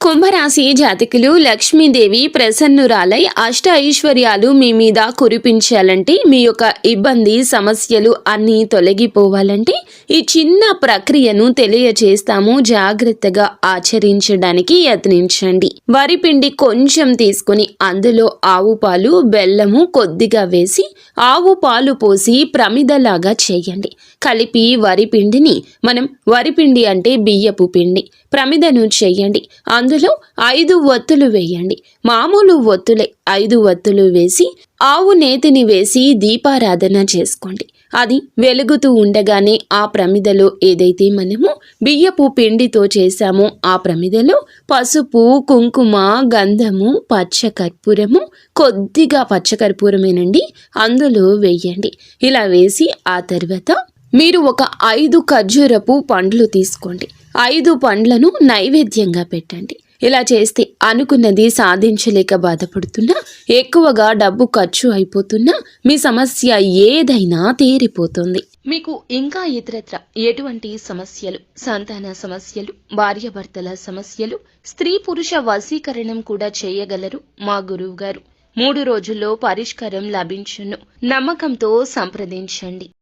కుంభరాశి జాతకులు లక్ష్మీదేవి ప్రసన్నురాలై అష్ట ఐశ్వర్యాలు మీ మీద కురిపించాలంటే మీ యొక్క ఇబ్బంది సమస్యలు అన్నీ తొలగిపోవాలంటే ఈ చిన్న ప్రక్రియను తెలియచేస్తాము. జాగ్రత్తగా ఆచరించడానికి యత్నించండి. వరి పిండి కొంచెం తీసుకుని అందులో ఆవు పాలు బెల్లము కొద్దిగా వేసి ఆవు పాలు పోసి ప్రమిదలాగా చేయండి. కలిపి వరి పిండిని మనం వరిపిండి అంటే బియ్యపు పిండి ప్రమిదను చేయండి. అందులో 5 ఒత్తులు వేయండి. మామూలు ఒత్తులే 5 ఒత్తులు వేసి ఆవు నేతిని వేసి దీపారాధన చేసుకోండి. అది వెలుగుతూ ఉండగానే ఆ ప్రమిదలో ఏదైతే మనము బియ్యపు పిండితో చేశామో ఆ ప్రమిదలో పసుపు కుంకుమ గంధము పచ్చకర్పూరము కొద్దిగా పచ్చకర్పూరమేనండి అందులో వేయండి. ఇలా వేసి ఆ తర్వాత మీరు ఒక 5 ఖర్జూరపు పండ్లు తీసుకోండి. 5 పండ్లను నైవేద్యంగా పెట్టండి. ఇలా చేస్తే అనుకున్నది సాధించలేక బాధపడుతున్నా, ఎక్కువగా డబ్బు ఖర్చు అయిపోతున్నా మీ సమస్య ఏదైనా తీరిపోతుంది. మీకు ఇంకా ఇతరత్ర ఎటువంటి సమస్యలు, సంతాన సమస్యలు, భార్యాభర్తల సమస్యలు, స్త్రీ పురుష వశీకరణం కూడా చేయగలరు మా గురువు గారు. 3 రోజుల్లో పరిష్కారం లభించును. నమ్మకంతో సంప్రదించండి.